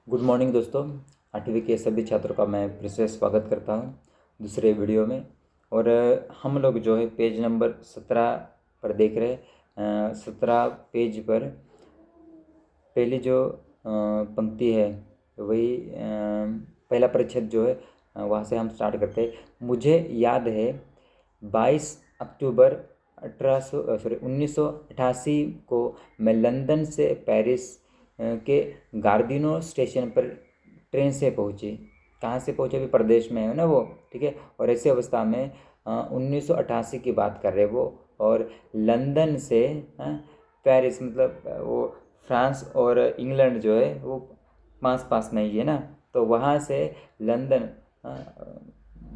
Good morning दोस्तों। 8वीं के सभी छात्रों का मैं फिर से स्वागत करता हूं दूसरे वीडियो में। और हम लोग जो है पेज नंबर 17 पर देख रहे हैं। 17 पेज पर पहली जो पंक्ति है वही पहला परिच्छेद जो है वहाँ से हम स्टार्ट करते हैं। मुझे याद है 22 अक्टूबर 1988 को मैं लंदन से पेरिस के गार्दिनो स्टेशन पर ट्रेन से पहुंची। कहाँ से पहुंचे? अभी प्रदेश में है ना वो, ठीक है। और ऐसी अवस्था में 1988 की बात कर रहे हैं वो। और लंदन से पेरिस मतलब वो फ्रांस और इंग्लैंड जो है वो पास पास में ही है ना। तो वहाँ से लंदन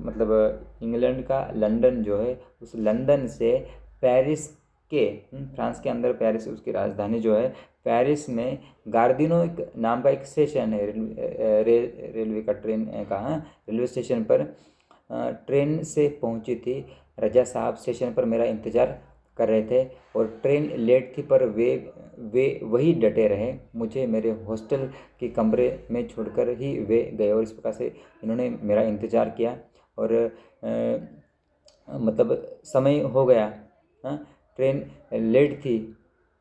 मतलब इंग्लैंड का लंदन जो है, उस लंदन से पेरिस के फ्रांस के अंदर पेरिस उसकी राजधानी जो है, पेरिस में गार्दिनो एक नाम का एक स्टेशन है रेलवे का, ट्रेन का रेलवे स्टेशन पर ट्रेन से पहुंची थी। रजा साहब स्टेशन पर मेरा इंतज़ार कर रहे थे और ट्रेन लेट थी, पर वे वही डटे रहे। मुझे मेरे हॉस्टल के कमरे में छोड़कर ही वे गए और इस प्रकार से इन्होंने मेरा इंतज़ार किया। और मतलब समय हो गया, ट्रेन लेट थी,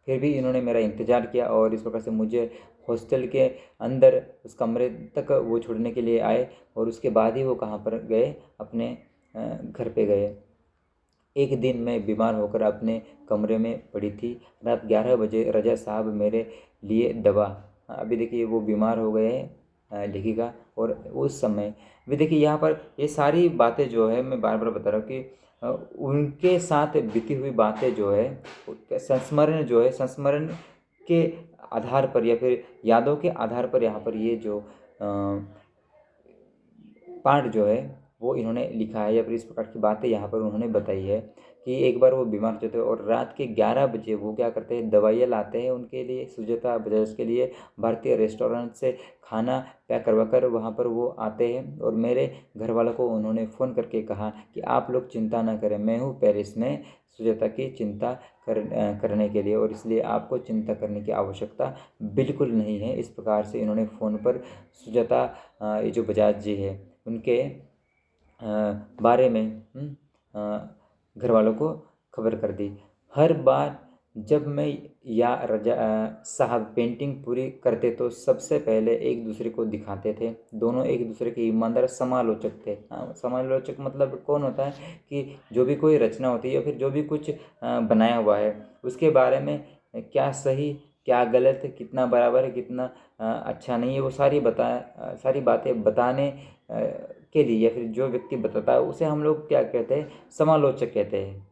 फिर भी इन्होंने मेरा इंतज़ार किया और इस प्रकार से मुझे हॉस्टल के अंदर उस कमरे तक वो छोड़ने के लिए आए। और उसके बाद ही वो कहाँ पर गए? अपने घर पे गए। एक दिन मैं बीमार होकर अपने कमरे में पड़ी थी। रात 11 बजे रजा साहब मेरे लिए दवा, अभी देखिए वो बीमार हो गए हैं लेखिका। और उस समय भी देखिए यहाँ पर ये सारी बातें जो है मैं बार बार बता रहा हूँ कि उनके साथ बीती हुई बातें जो है, संस्मरण जो है, संस्मरण के आधार पर या फिर यादों के आधार पर यहाँ पर ये जो पार्ट जो है वो इन्होंने लिखा है या फिर इस प्रकार की बातें यहाँ पर उन्होंने बताई है कि एक बार वो बीमार होते थे और रात के 11 बजे वो क्या करते हैं, दवाइयाँ लाते हैं उनके लिए, सुजाता बजाज के लिए। भारतीय रेस्टोरेंट से खाना पैक करवा कर वहाँ पर वो आते हैं और मेरे घर वालों को उन्होंने फ़ोन करके कहा कि आप लोग चिंता ना करें, मैं हूँ पेरिस में सुजाता की चिंता करने के लिए, और इसलिए आपको चिंता करने की आवश्यकता बिल्कुल नहीं है। इस प्रकार से इन्होंने फ़ोन पर सुजाता ये जो बजाज जी है उनके बारे में घर वालों को खबर कर दी। हर बार जब मैं या रजा साहब पेंटिंग पूरी करते तो सबसे पहले एक दूसरे को दिखाते थे। दोनों एक दूसरे के ईमानदार समालोचक थे। समालोचक मतलब कौन होता है कि जो भी कोई रचना होती है या फिर जो भी कुछ बनाया हुआ है उसके बारे में क्या सही क्या गलत है, कितना बराबर है, कितना अच्छा नहीं है, वो सारी बातें बताने के लिए या फिर जो व्यक्ति बताता है उसे हम लोग क्या कहते हैं? समालोचक कहते हैं।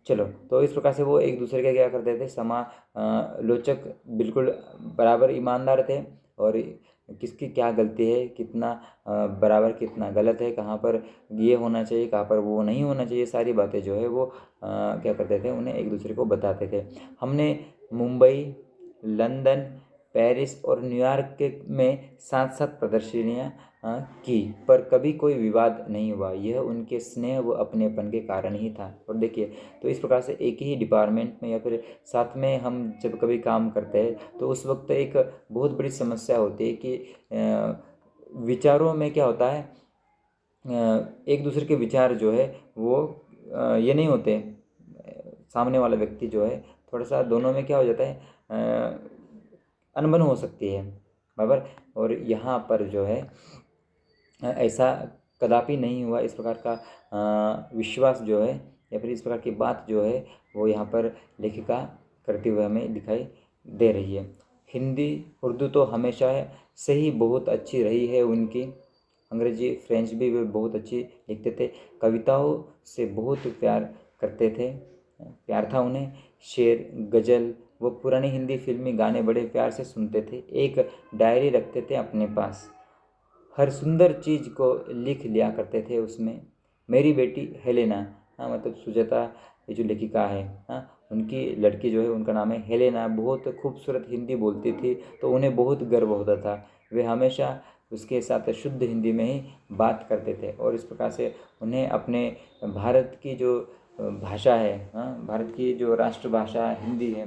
चलो, तो इस प्रकार से वो एक दूसरे के क्या करते थे? समालोचक बिल्कुल बराबर ईमानदार थे और किसकी क्या गलती है, कितना बराबर कितना गलत है, कहाँ पर ये होना चाहिए, कहाँ पर वो नहीं होना चाहिए, सारी बातें जो है वो क्या करते थे? उन्हें एक दूसरे को बताते थे। हमने मुंबई, लंदन, पेरिस और न्यूयॉर्क के में साथ साथ प्रदर्शनियाँ की, पर कभी कोई विवाद नहीं हुआ। यह उनके स्नेह व अपनेपन के कारण ही था। और देखिए, तो इस प्रकार से एक ही डिपार्टमेंट में या फिर साथ में हम जब कभी काम करते हैं तो उस वक्त एक बहुत बड़ी समस्या होती है कि विचारों में क्या होता है, एक दूसरे के विचार जो है वो ये नहीं होते। सामने वाला व्यक्ति जो है थोड़ा सा दोनों में क्या हो जाता है, अनबन हो सकती है, बराबर। और यहाँ पर जो है ऐसा कदापि नहीं हुआ। इस प्रकार का विश्वास जो है या फिर इस प्रकार की बात जो है वो यहाँ पर लेखिका करते हुए हमें दिखाई दे रही है। हिंदी उर्दू तो हमेशा से ही बहुत अच्छी रही है उनकी। अंग्रेजी फ्रेंच भी वे बहुत अच्छी लिखते थे। कविताओं से बहुत प्यार करते थे, प्यार था उन्हें। शेर, गज़ल वो पुरानी हिंदी फिल्मी गाने बड़े प्यार से सुनते थे। एक डायरी रखते थे अपने पास, हर सुंदर चीज़ को लिख लिया करते थे उसमें। मेरी बेटी हेलेना, मतलब सुजाता ये जो लेखिका है, उनकी लड़की जो है उनका नाम है हेलेना, बहुत खूबसूरत हिंदी बोलती थी तो उन्हें बहुत गर्व होता था। वे हमेशा उसके साथ शुद्ध हिंदी में ही बात करते थे और इस प्रकार से उन्हें अपने भारत की जो भाषा है, भारत की जो राष्ट्रभाषा हिंदी है,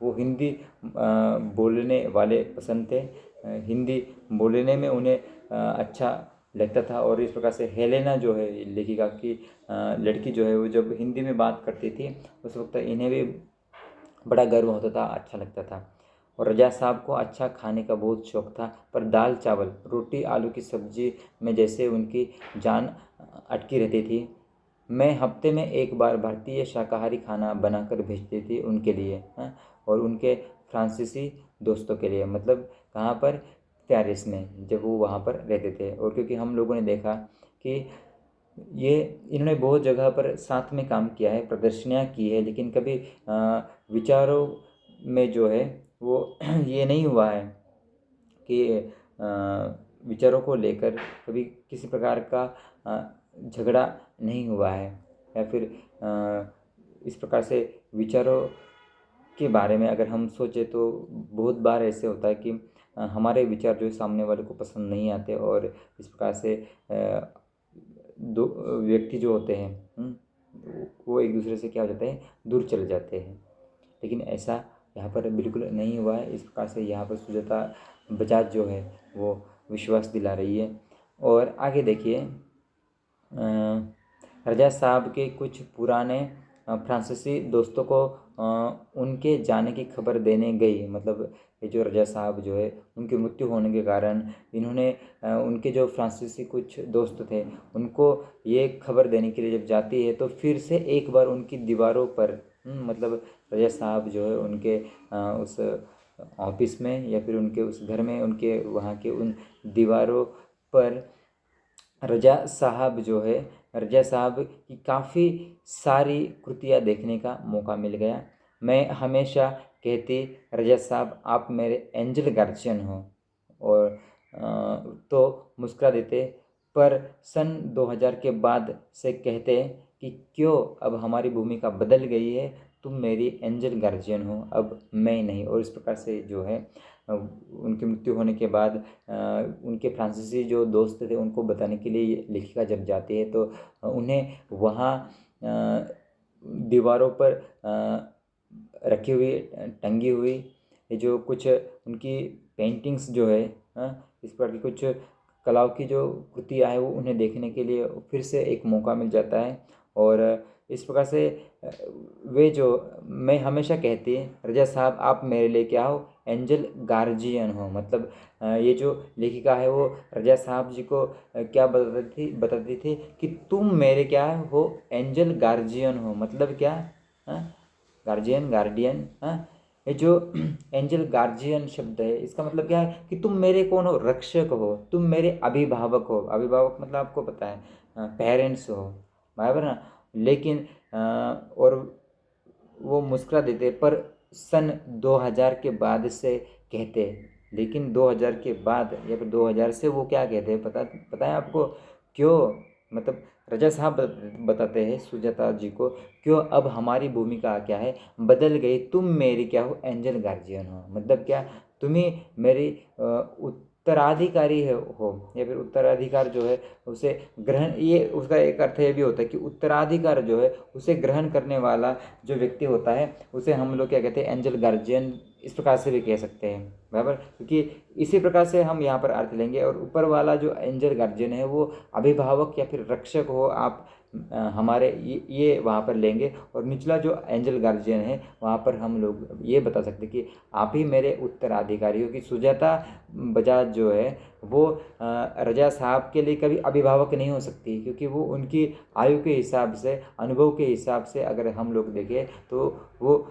वो हिंदी बोलने वाले पसंद थे। हिंदी बोलने में उन्हें अच्छा लगता था। और इस प्रकार से हेलेना जो है लेखिका की लड़की जो है, वो जब हिंदी में बात करती थी उस वक्त इन्हें भी बड़ा गर्व होता था, अच्छा लगता था। और रजा साहब को अच्छा खाने का बहुत शौक़ था, पर दाल चावल रोटी आलू की सब्ज़ी में जैसे उनकी जान अटकी रहती थी। मैं हफ्ते में एक बार भारतीय शाकाहारी खाना बनाकर भेजती थी उनके लिए, हाँ, और उनके फ्रांसीसी दोस्तों के लिए। मतलब कहाँ पर? पेरिस में, जब वो वहाँ पर रहते थे। और क्योंकि हम लोगों ने देखा कि ये इन्होंने बहुत जगह पर साथ में काम किया है, प्रदर्शनियाँ की है, लेकिन कभी विचारों में जो है वो ये नहीं हुआ है कि विचारों को लेकर कभी किसी प्रकार का झगड़ा नहीं हुआ है, या फिर इस प्रकार से विचारों के बारे में अगर हम सोचें तो बहुत बार ऐसे होता है कि हमारे विचार जो है सामने वाले को पसंद नहीं आते, और इस प्रकार से दो व्यक्ति जो होते हैं वो एक दूसरे से क्या हो जाते हैं, दूर चले जाते हैं। लेकिन ऐसा यहाँ पर बिल्कुल नहीं हुआ है। इस प्रकार से यहाँ पर सुजाता बजाज जो है वो विश्वास दिला रही है। और आगे देखिए, रजा साहब के कुछ पुराने फ्रांसीसी दोस्तों को उनके जाने की खबर देने गई। मतलब ये जो रजा साहब जो है उनकी मृत्यु होने के कारण इन्होंने उनके जो फ्रांसीसी कुछ दोस्त थे उनको ये खबर देने के लिए जब जाती है, तो फिर से एक बार उनकी दीवारों पर मतलब रजा साहब जो है उनके उस ऑफिस में या फिर उनके उस घर में, उनके वहाँ के उन दीवारों पर रजा साहब की काफ़ी सारी कृतियाँ देखने का मौका मिल गया। मैं हमेशा कहती, रजा साहब आप मेरे एंजल गार्जियन हो, और तो मुस्कुरा देते। पर सन 2000 के बाद से कहते कि क्यों अब हमारी भूमिका बदल गई है, तुम मेरी एंजल गार्जियन हो, अब मैं नहीं। और इस प्रकार से जो है उनकी मृत्यु होने के बाद उनके फ्रांसीसी जो दोस्त थे उनको बताने के लिए लेखिका जब जाती है, तो उन्हें वहाँ दीवारों पर रखी हुई, टंगी हुई ये जो कुछ उनकी पेंटिंग्स जो है, इस प्रकार की कुछ कलाओं की जो कृतियाँ है वो उन्हें देखने के लिए फिर से एक मौका मिल जाता है। और इस प्रकार से वे जो, मैं हमेशा कहती है रजा साहब आप मेरे लिए क्या हो, एंजल गार्जियन हो। मतलब ये जो लेखिका है वो रजा साहब जी को क्या बताती थी कि तुम मेरे क्या हो, एंजल गार्जियन हो। मतलब क्या? गार्जियन, गार्डियन, ये जो एंजल गार्जियन शब्द है इसका मतलब क्या है कि तुम मेरे कौन हो, रक्षक हो, तुम मेरे अभिभावक हो। अभिभावक मतलब आपको पता है, पेरेंट्स हो, बराबर ना। लेकिन और वो मुस्कुरा देते, पर सन 2000 के बाद से कहते। लेकिन 2000 के बाद या फिर 2000 से वो क्या कहते हैं, पता है आपको क्यों? मतलब रजा साहब बताते हैं सुजाता जी को, क्यों अब हमारी भूमिका क्या है, बदल गई, तुम मेरी क्या हो, एंजल गार्जियन हो। मतलब क्या, तुम्हें मेरी उत्तराधिकारी हो, या फिर उत्तराधिकार जो है उसे ग्रहण, ये उसका एक अर्थ ये भी होता है कि उत्तराधिकार जो है उसे ग्रहण करने वाला जो व्यक्ति होता है उसे हम लोग क्या कहते हैं, एंजल गार्जियन, इस प्रकार से भी कह सकते हैं, बराबर। क्योंकि इसी प्रकार से हम यहाँ पर अर्थ लेंगे। और ऊपर वाला जो एंजल गार्जियन है वो अभिभावक या फिर रक्षक हो आप हमारे, ये वहाँ पर लेंगे। और निचला जो एंजल गार्जियन है वहाँ पर हम लोग ये बता सकते कि आप ही मेरे उत्तराधिकारी हो। कि सुजाता बजाज जो है वो रजा साहब के लिए कभी अभिभावक नहीं हो सकती, क्योंकि वो उनकी आयु के हिसाब से, अनुभव के हिसाब से अगर हम लोग देखें तो वो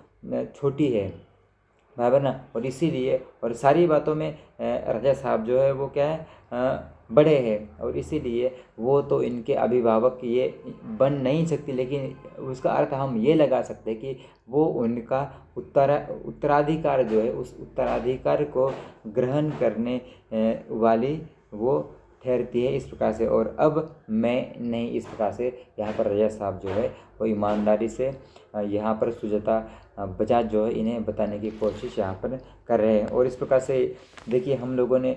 छोटी है, बराबर ना। और इसीलिए और सारी बातों में रजा साहब जो है वो क्या है, बड़े हैं, और इसीलिए वो तो इनके अभिभावक ये बन नहीं सकती। लेकिन उसका अर्थ हम ये लगा सकते हैं कि वो उनका उत्तराधिकार जो है उस उत्तराधिकार को ग्रहण करने वाली वो ठहरती है, इस प्रकार से। और अब मैं नहीं, इस प्रकार से यहाँ पर रजा साहब जो है वो ईमानदारी से यहाँ पर सुजाता बजाज जो है इन्हें बताने की कोशिश यहाँ पर कर रहे हैं। और इस प्रकार से देखिए हम लोगों ने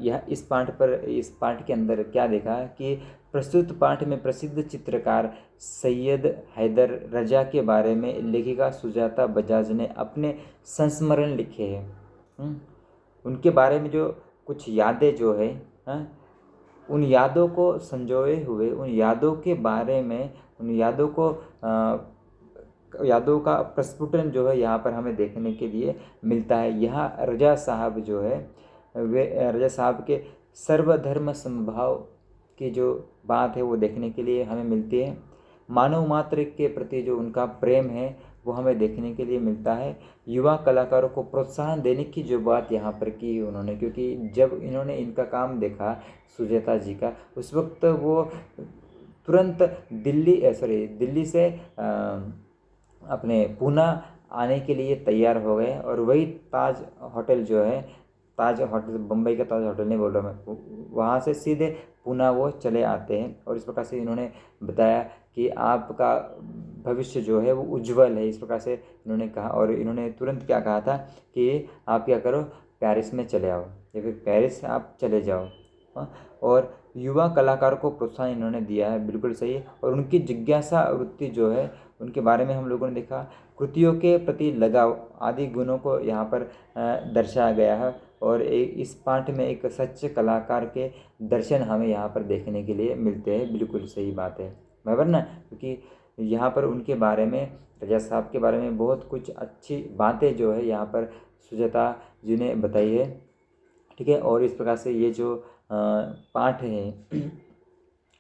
यह इस पाठ के अंदर क्या देखा कि प्रस्तुत पाठ में प्रसिद्ध चित्रकार सैयद हैदर रजा के बारे में लेखिका सुजाता बजाज ने अपने संस्मरण लिखे हैं। उनके बारे में जो कुछ यादें जो है, हाँ, उन यादों को संजोए हुए, उन यादों के बारे में, उन यादों का प्रस्फुटन जो है यहाँ पर हमें देखने के लिए मिलता है। यहाँ रजा साहब जो है, वे रजा साहब के सर्वधर्म समभाव की जो बात है वो देखने के लिए हमें मिलती है। मानव मात्र के प्रति जो उनका प्रेम है वो हमें देखने के लिए मिलता है। युवा कलाकारों को प्रोत्साहन देने की जो बात यहाँ पर की उन्होंने, क्योंकि जब इन्होंने इनका काम देखा सुजाता जी का, उस वक्त वो तुरंत दिल्ली से अपने पूना आने के लिए तैयार हो गए, और वही ताज होटल जो है, ताज होटल, बम्बई का ताज होटल नहीं बोल रहा मैं, वहाँ से सीधे पूना वो चले आते हैं। और इस प्रकार से इन्होंने बताया कि आपका भविष्य जो है वो उज्जवल है, इस प्रकार से इन्होंने कहा। और इन्होंने तुरंत क्या कहा था कि आप क्या करो, पेरिस में चले आओ, या फिर पेरिस आप चले जाओ। हाँ, और युवा कलाकारों को प्रोत्साहन इन्होंने दिया है, बिल्कुल सही है। और उनकी जिज्ञासा वृत्ति जो है, उनके बारे में हम लोगों ने देखा, कृतियों के प्रति लगाव आदि गुणों को यहाँ पर दर्शाया गया है। और इस पाठ में एक सच्चे कलाकार के दर्शन हमें यहाँ पर देखने के लिए मिलते हैं, बिल्कुल सही बात है, बराबर ना। क्योंकि यहाँ पर उनके बारे में, रजा साहब के बारे में बहुत कुछ अच्छी बातें जो है यहाँ पर सुजाता जी ने बताई है, ठीक है। और इस प्रकार से ये जो पाठ है,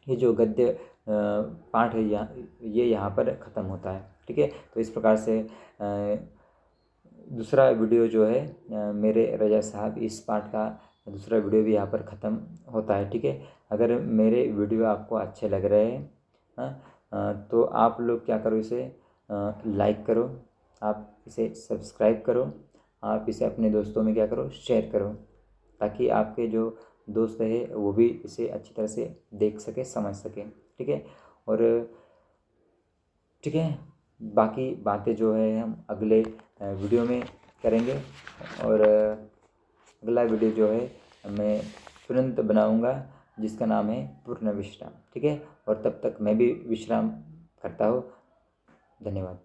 ये जो गद्य पाठ है ये यहाँ पर ख़त्म होता है, ठीक है। तो इस प्रकार से दूसरा वीडियो जो है मेरे रजा साहब, इस पाठ का दूसरा वीडियो भी यहाँ पर ख़त्म होता है, ठीक है। अगर मेरे वीडियो आपको अच्छे लग रहे हैं, तो आप लोग क्या करो, इसे लाइक करो, आप इसे सब्सक्राइब करो, आप इसे अपने दोस्तों में क्या करो, शेयर करो, ताकि आपके जो दोस्त है वो भी इसे अच्छी तरह से देख सके, समझ सके, ठीक है। और ठीक है, बाकी बातें जो है हम अगले वीडियो में करेंगे। और अगला वीडियो जो है मैं तुरंत बनाऊंगा, जिसका नाम है पूर्ण विश्राम, ठीक है। और तब तक मैं भी विश्राम करता हूँ। धन्यवाद।